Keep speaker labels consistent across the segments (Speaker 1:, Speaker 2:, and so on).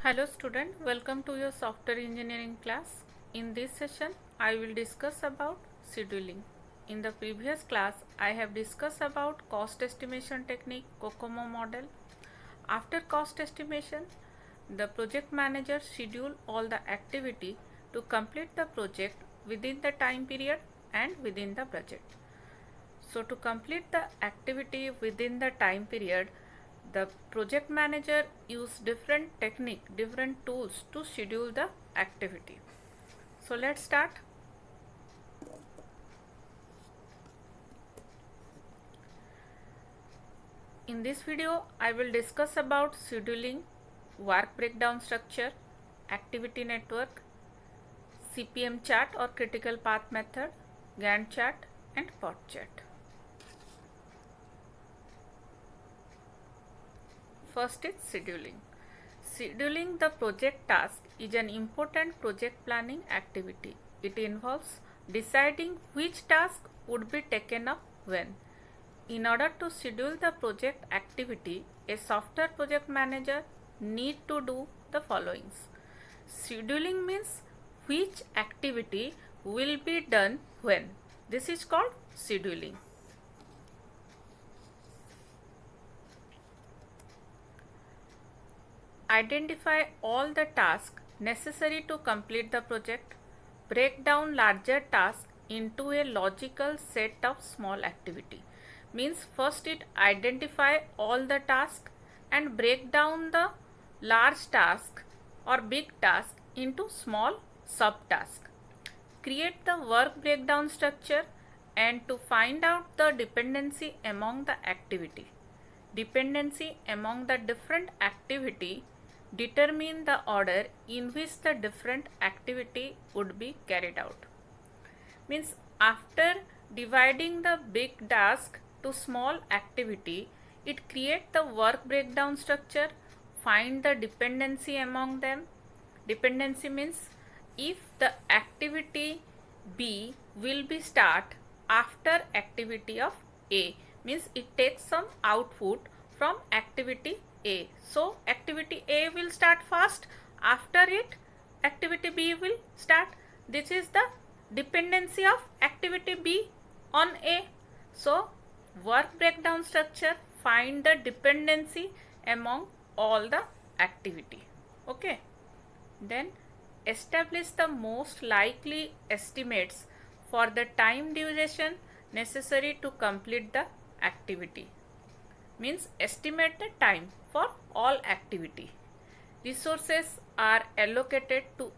Speaker 1: Hello student, welcome to your software engineering class. In this session, I will discuss about scheduling. In the previous class, I have discussed about cost estimation technique, COCOMO model. After cost estimation, the project manager schedule all the activity to complete the project within the time period and within the budget. So to complete the activity within the time period, the project manager use different technique, different tools to schedule the activity. So let's start. In this video, I will discuss about scheduling, work breakdown structure, activity network, CPM chart or critical path method, Gantt chart and POT chart. First is scheduling. Scheduling the project task is an important project planning activity. It involves deciding which task would be taken up when. In order to schedule the project activity, a software project manager need to do the followings. Scheduling means which activity will be done when. This is called scheduling. Identify all the tasks necessary to complete the project. Break down larger tasks into a logical set of small activity. Means first it identify all the tasks and break down the large task or big task into small subtasks. Create the work breakdown structure and to find out the dependency among the activity. Dependency among the different activity determine the order in which the different activity would be carried out. Means after dividing the big task to small activity, it create the work breakdown structure, find the dependency among them. Dependency means if the activity B will be start after activity of A, means it takes some output from activity A. So activity A will start first, after it activity B will start. This is the dependency of activity B on A. So work breakdown structure find the dependency among all the activity. Okay. Then establish the most likely estimates for the time duration necessary to complete the activity. Means estimate the time for all activity. Resources are allocated to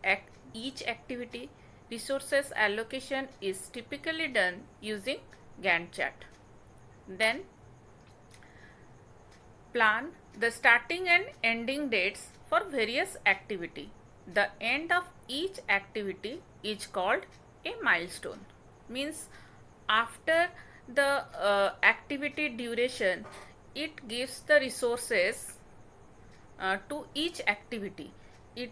Speaker 1: each activity. Resources allocation is typically done using Gantt chart. Then plan the starting and ending dates for various activity. The end of each activity is called a milestone. Means after the activity duration, it gives the resources to each activity. It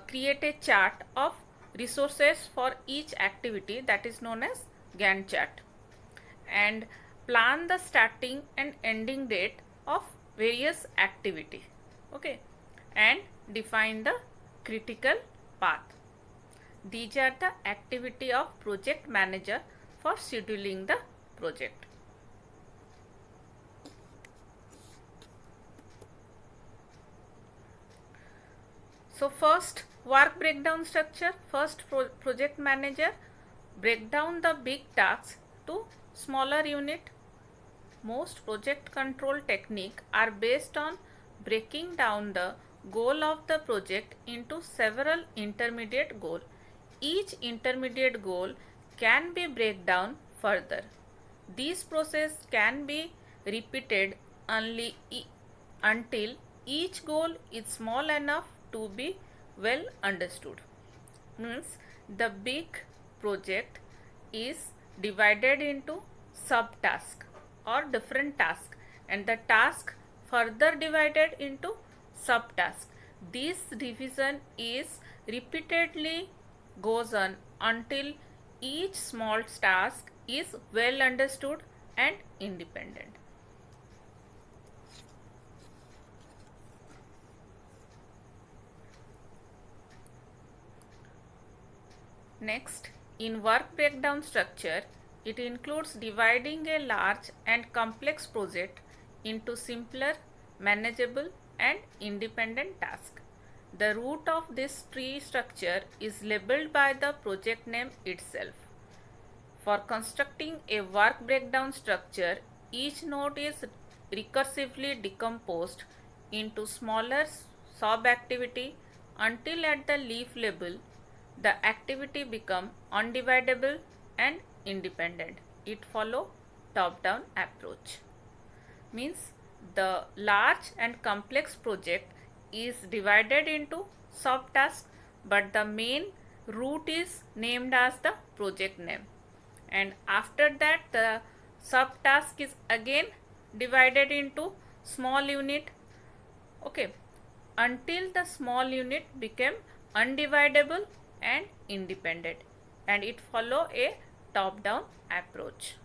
Speaker 1: create a chart of resources for each activity, that is known as Gantt chart, and plan the starting and ending date of various activity. Okay, and define the critical path. These are the activity of project manager for scheduling the project. So first work breakdown structure. First project manager break down the big tasks to smaller unit. Most project control technique are based on breaking down the goal of the project into several intermediate goals. Each intermediate goal can be break down further. This process can be repeated only until each goal is small enough to be well understood. Means the big project is divided into subtasks or different tasks, and the task further divided into subtasks. This division is repeatedly goes on until each small task is well understood and independent. Next, in work breakdown structure, it includes dividing a large and complex project into simpler, manageable and independent tasks. The root of this tree structure is labeled by the project name itself. For constructing a work breakdown structure, each node is recursively decomposed into smaller sub-activity until at the leaf level the activity become undividable and independent. It follow top-down approach. Means the large and complex project is divided into subtasks, but the main root is named as the project name, and after that the subtask is again divided into small unit, okay, until the small unit became undividable and independent, and it follow a top down approach.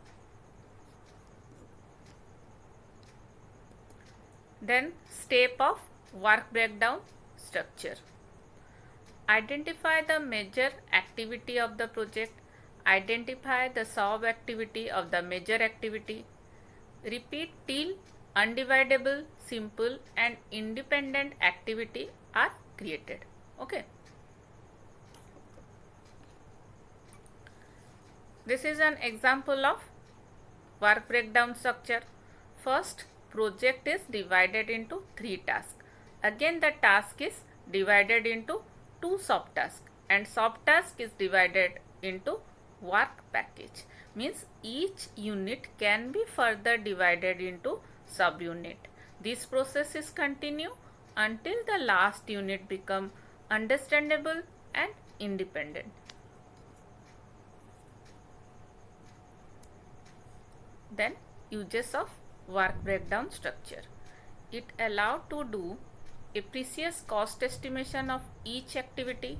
Speaker 1: Then step of work breakdown structure. Identify the major activity of the project, identify the sub activity of the major activity, repeat till undividable, simple and independent activity are created. Okay. This is an example of work breakdown structure. First, project is divided into 3 tasks. Again the task is divided into 2 subtasks, and subtask is divided into work package. Means each unit can be further divided into subunit. This process is continue until the last unit become understandable and independent. Then uses of work breakdown structure. It allowed to do a precise cost estimation of each activity.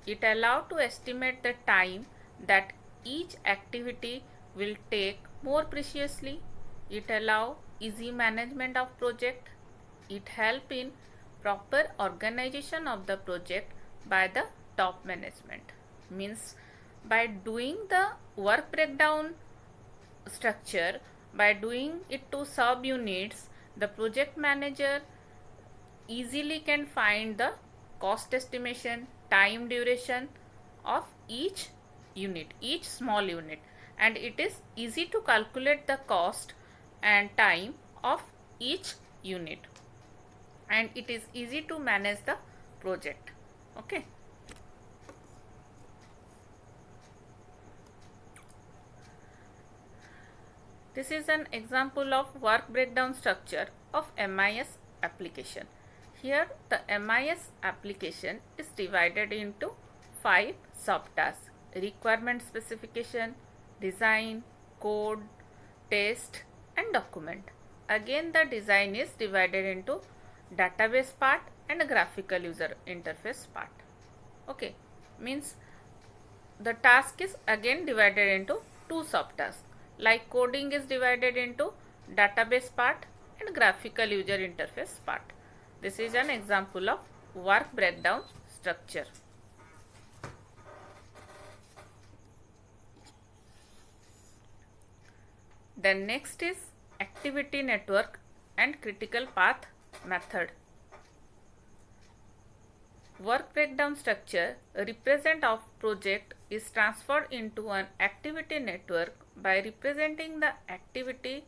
Speaker 1: It allowed to estimate the time that each activity will take more precisely. It allow easy management of project. It help in proper organization of the project by the top management. Means by doing the work breakdown structure, by doing it to subunits, the project manager easily can find the cost estimation, time duration of each unit, each small unit, and it is easy to calculate the cost and time of each unit, and it is easy to manage the project. Okay. This is an example of work breakdown structure of MIS application. Here the MIS application is divided into 5 subtasks: requirement specification, design, code, test and document. Again the design is divided into database part and graphical user interface part. Okay, means the task is again divided into 2 subtasks. Like coding is divided into database part and graphical user interface part. This is an example of work breakdown structure. Then next is activity network and critical path method. Work breakdown structure represent of project is transferred into an activity network by representing the activity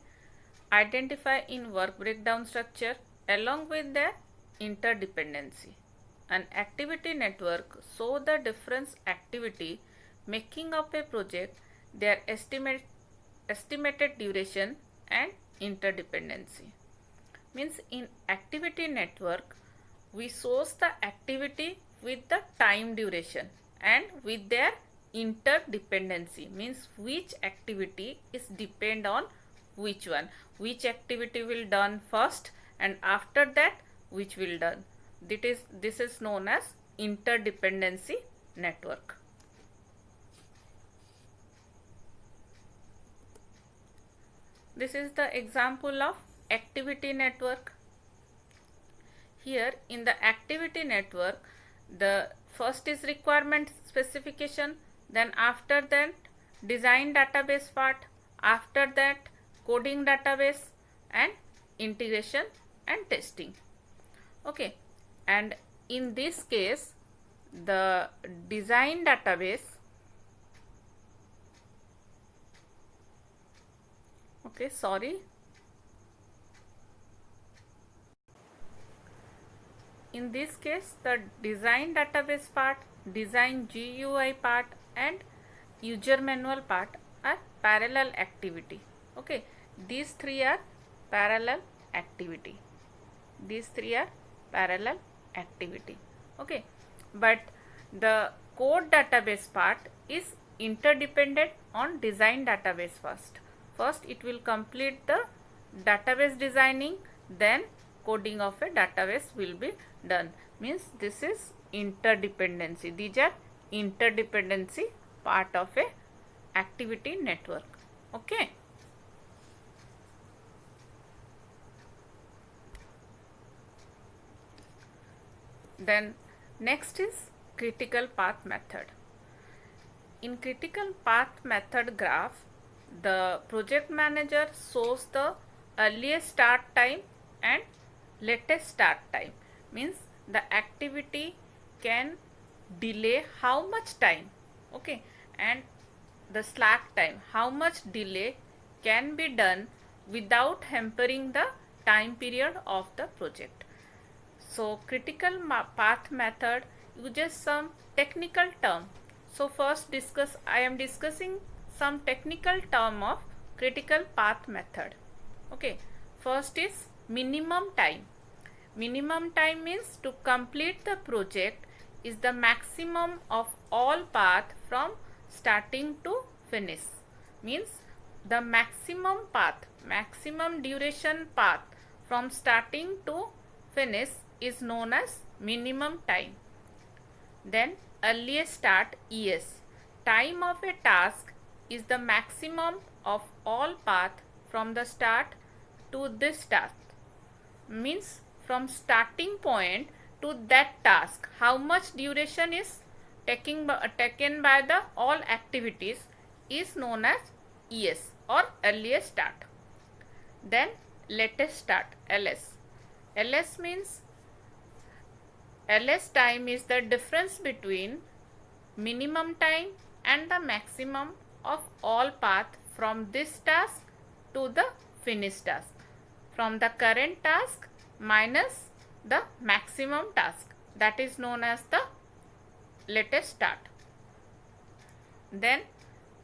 Speaker 1: identified in work breakdown structure along with their interdependency. An activity network show the different activity making up a project, their estimated duration and interdependency. Means in activity network we source the activity with the time duration and with their interdependency, means which activity is depend on which one, which activity will done first and after that which will done. This is known as interdependency network. This is the example of activity network. Here in the activity network, the first is requirement specification, then after that design database part, after that coding database and integration and testing. Okay, and in this case the design database, okay, sorry, in this case the design database part, design GUI part and user manual part are parallel activity. Okay, these three are parallel activity, these three are parallel activity. Okay, but the code database part is interdependent on design database. First it will complete the database designing, then coding of a database will be done. Means this is interdependency, these are interdependency part of a activity network. Okay. Then next is critical path method. In critical path method graph, the project manager shows the earliest start time and latest start time. Means the activity can delay how much time, okay, and the slack time, how much delay can be done without hampering the time period of the project. So critical path method uses some technical term. So first I am discussing some technical term of critical path method. Okay, first is minimum time. Minimum time means to complete the project is the maximum of all path from starting to finish. Means the maximum path, maximum duration path from starting to finish is known as minimum time. Then earliest start ES. Time of a task is the maximum of all path from the start to this task. Means from starting point to that task, how much duration is taken by the all activities is known as ES or earliest start. Then latest start, LS. LS means LS time is the difference between minimum time and the maximum of all path from this task to the finished task, from the current task minus the maximum task, that is known as the latest start. Then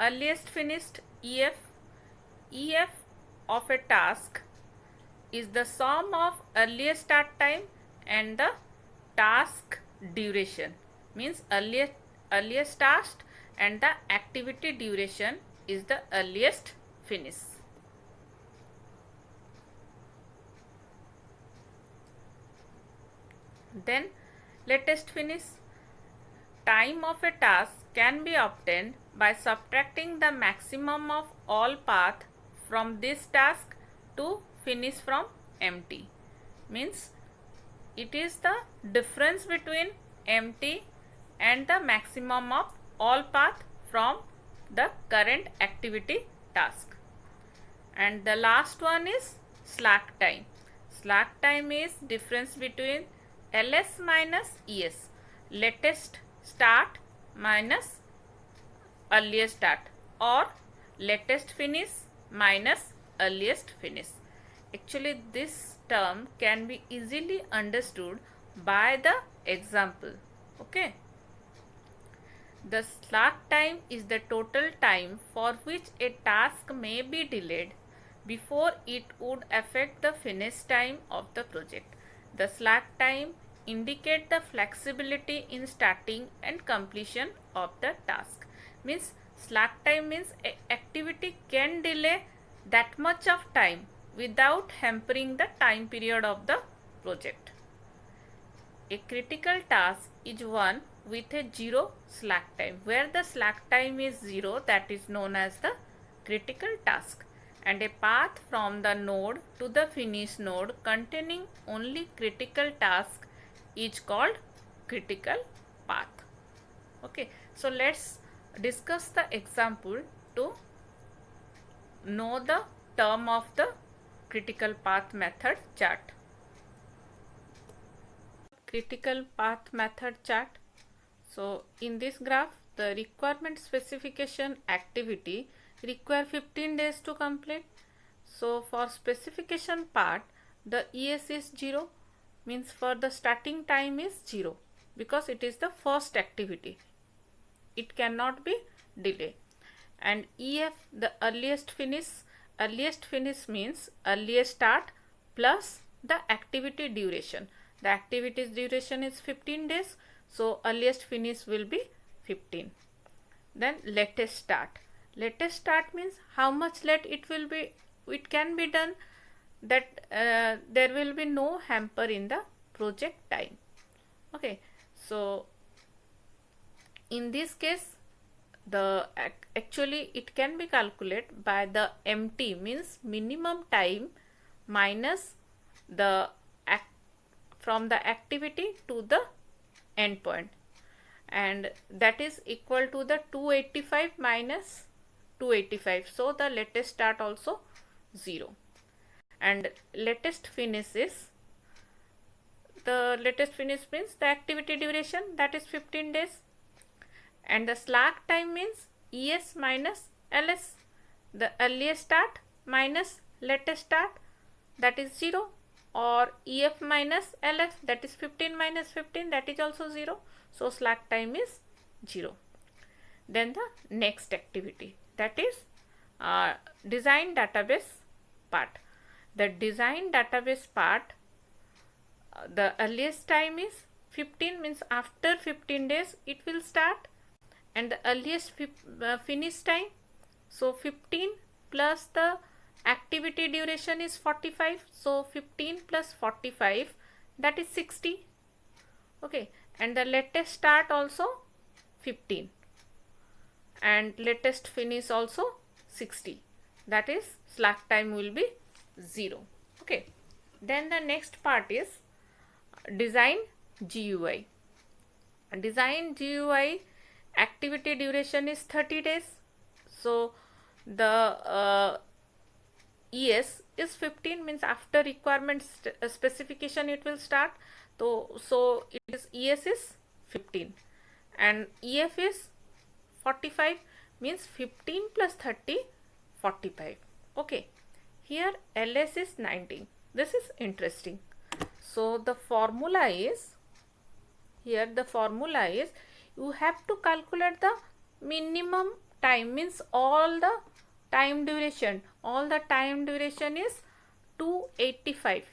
Speaker 1: earliest finished, EF. EF of a task is the sum of earliest start time and the task duration. Means earliest task and the activity duration is the earliest finish. Then latest finish. Time of a task can be obtained by subtracting the maximum of all path from this task to finish from empty. Means it is the difference between empty and the maximum of all path from the current activity task. And the last one is slack time. Slack time is difference between LS minus ES, latest start minus earliest start, or latest finish minus earliest finish. Actually this term can be easily understood by the example. Okay. The slack time is the total time for which a task may be delayed before it would affect the finish time of the project. The slack time indicate the flexibility in starting and completion of the task. Means slack time means activity can delay that much of time without hampering the time period of the project. A critical task is one with a zero slack time. Where the slack time is zero, that is known as the critical task. And a path from the node to the finish node containing only critical task is called critical path. Okay, so let's discuss the example to know the term of the critical path method chart. Critical path method chart. So in this graph, the requirement specification activity require 15 days to complete. So for specification part, the ES is 0, means for the starting time is 0 because it is the first activity. It cannot be delayed. And EF, the earliest finish means earliest start plus the activity duration. The activity's duration is 15 days, so earliest finish will be 15. Then latest start. Latest start means how much late it will be, it can be done, that there will be no hamper in the project time. Okay, so in this case, the actually it can be calculated by the MT, means minimum time minus the from the activity to the endpoint, and that is equal to the 285 minus 285. So the latest start also 0, and latest finish is, the latest finish means the activity duration, that is 15 days, and the slack time means ES minus LS, the earliest start minus latest start, that is 0, or EF minus LF, that is 15 minus 15, that is also 0. So slack time is 0. Then the next activity, that is design database part. The design database part, the earliest time is 15, means after 15 days it will start, and the earliest finish time, so 15 plus the activity duration is 45, so 15 plus 45, that is 60. Okay, and the latest start also 15, and latest finish also 60, that is slack time will be 0. Okay, then the next part is design GUI. Design GUI activity duration is 30 days, so the ES is 15, means after requirement specification it will start, so it is ES is 15, and EF is 45, means 15 plus 30, 45. Okay, here LS is 19. This is interesting. So the formula is, here the formula is, you have to calculate the minimum time, means all the time duration is 285.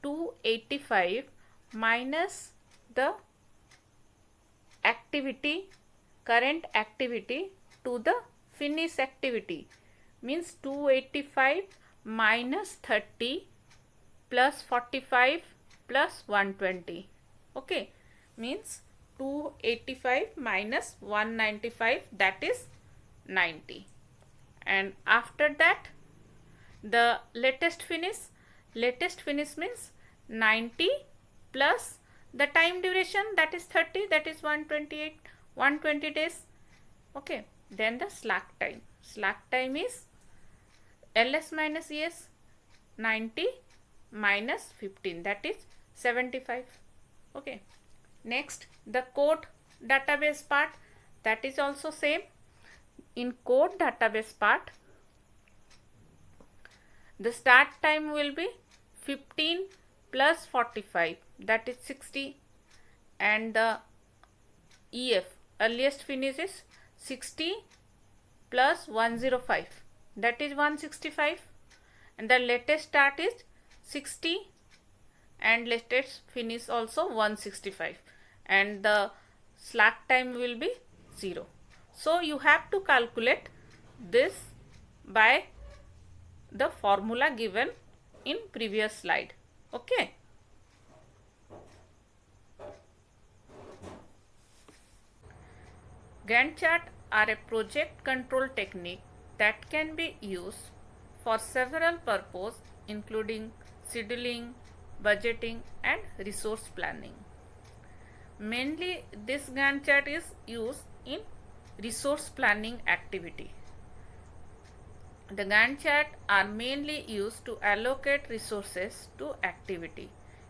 Speaker 1: 285 minus the activity, current activity to the finish activity, means 285 minus 30 plus 45 plus 120. Okay, means 285 minus 195, that is 90. And after that, the latest finish means 90 plus the time duration, that is 30, that is 120 days. Okay, then the slack time is LS minus ES, 90 minus 15, that is 75. Okay, next the code database part, that is also same. In code database part, the start time will be 15 plus 45, that is 60, and the EF, earliest finish, is 60 plus 105, that is 165, and the latest start is 60, and latest finish also 165, and the slack time will be 0. So you have to calculate this by the formula given in previous slide. Okay. Gantt chart are a project control technique that can be used for several purposes, including scheduling, budgeting, and resource planning. Mainly this Gantt chart is used in resource planning activity. The Gantt chart are mainly used to allocate resources to activity.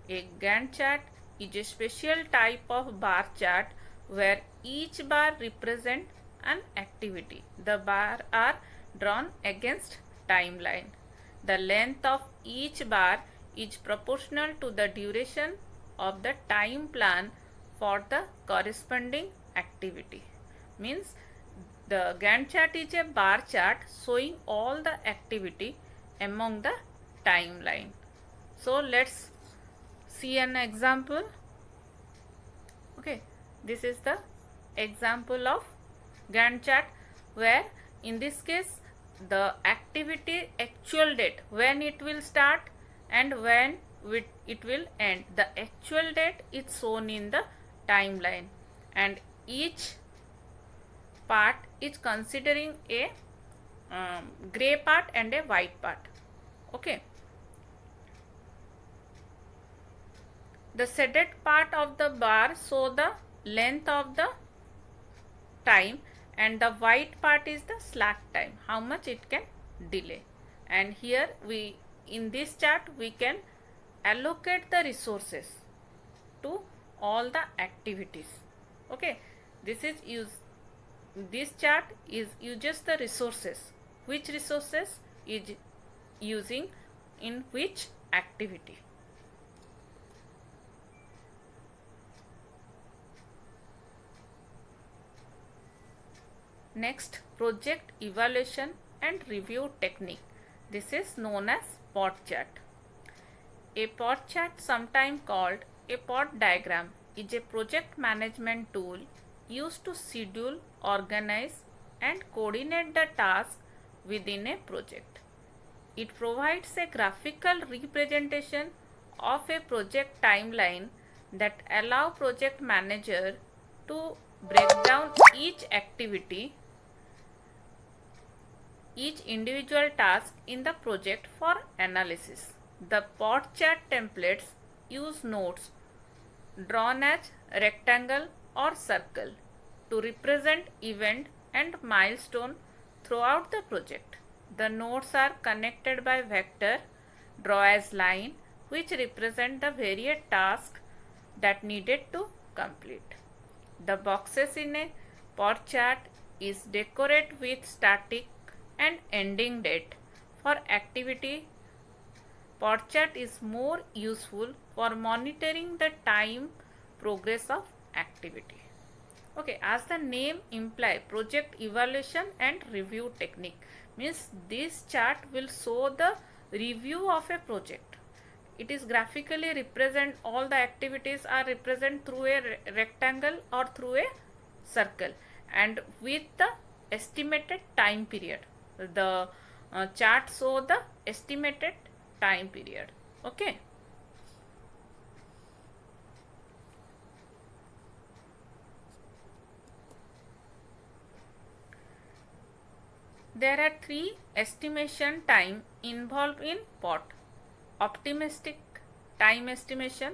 Speaker 1: A Gantt chart is a special type of bar chart where each bar represents an activity. The bar are drawn against timeline. The length of each bar is proportional to the duration of the time plan for the corresponding activity. Means the Gantt chart is a bar chart showing all the activity among the timeline. So let's see an example. Okay, this is the example of Gantt chart where in this case the activity actual date when it will start and when it will end. The actual date is shown in the timeline and each part is considering a gray part and a white part. Okay. The shaded part of the bar show the length of the time and the white part is the slack time, how much it can delay. And here we in this chart we can allocate the resources to all the activities. Okay, this chart uses the resources, which resources is using in which activity. Next, project evaluation and review technique. This is known as POT chart. A POT chart, sometimes called a POT diagram, is a project management tool used to schedule, organize and coordinate the tasks within a project. It provides a graphical representation of a project timeline that allow project manager to break down each activity, each individual task in the project for analysis. The POT chart templates use nodes drawn as rectangle or circle to represent event and milestone throughout the project. The nodes are connected by vector draw as line which represent the various tasks that needed to complete. The boxes in a POT chart is decorated with static and ending date. For activity, POT chart is more useful for monitoring the time progress of activity. Okay, as the name implies, project evaluation and review technique means this chart will show the review of a project. It is graphically represent all the activities are represent through a rectangle or through a circle and with the estimated time period. The chart show the estimated time period. Okay. There are three estimation time involved in POT: optimistic time estimation,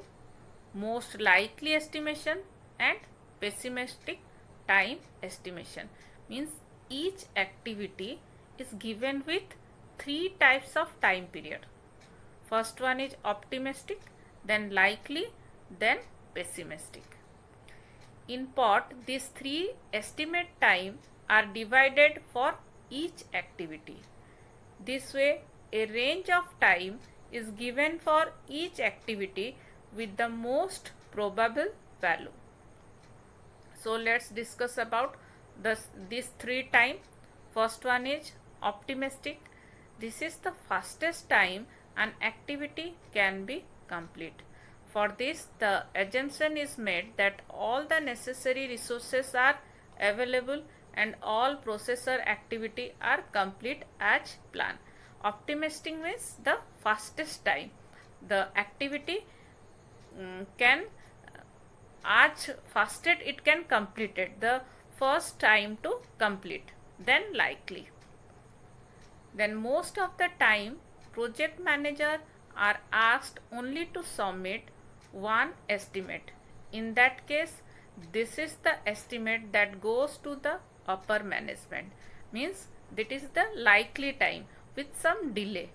Speaker 1: most likely estimation and pessimistic time estimation. Means each activity is given with three types of time period. First one is optimistic, then likely, then pessimistic. In POT, these three estimate time are divided for each activity. This way, a range of time is given for each activity with the most probable value. So let's discuss about these three time. First one is optimistic. This is the fastest time an activity can be complete. For this, the assumption is made that all the necessary resources are available and all processor activity are complete as planned. Optimistic means the fastest time the activity can as fastest it can complete it, the first time to complete, then likely. Then most of the time project manager are asked only to submit one estimate. In that case, this is the estimate that goes to the upper management, means that is the likely time with some delay.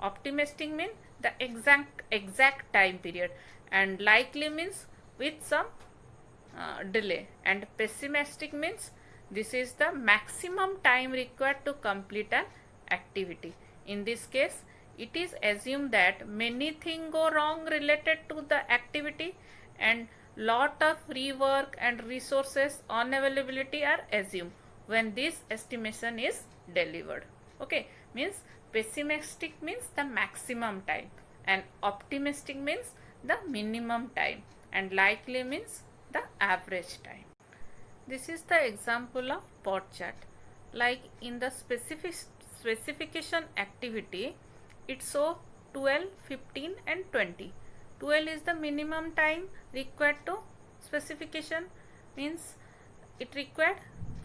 Speaker 1: Optimistic means the exact time period, and likely means with some delay, and pessimistic means this is the maximum time required to complete an activity. In this case, it is assumed that many things go wrong related to the activity, and lot of rework and resources unavailability are assumed when this estimation is delivered. Okay, means pessimistic means the maximum time, and optimistic means the minimum time, and likely means the average time. This is the example of POT chart. Like in the specification activity, it shows 12, 15 and 20. 12 is the minimum time required to specification, means it required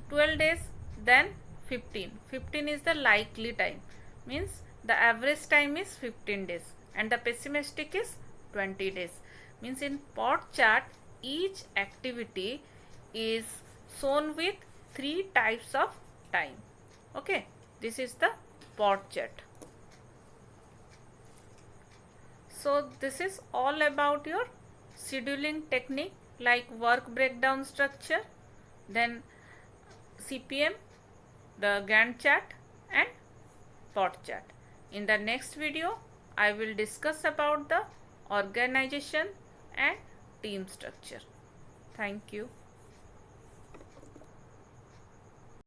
Speaker 1: 12 days, then 15. 15 is the likely time, means the average time is 15 days, and the pessimistic is 20 days. Means in POT chart, each activity is shown with 3 types of time. Okay, this is the POT chart. So this is all about your scheduling technique, like work breakdown structure, then CPM, the Gantt chart and POT chart. In the next video, I will discuss about the organization and team structure. Thank you.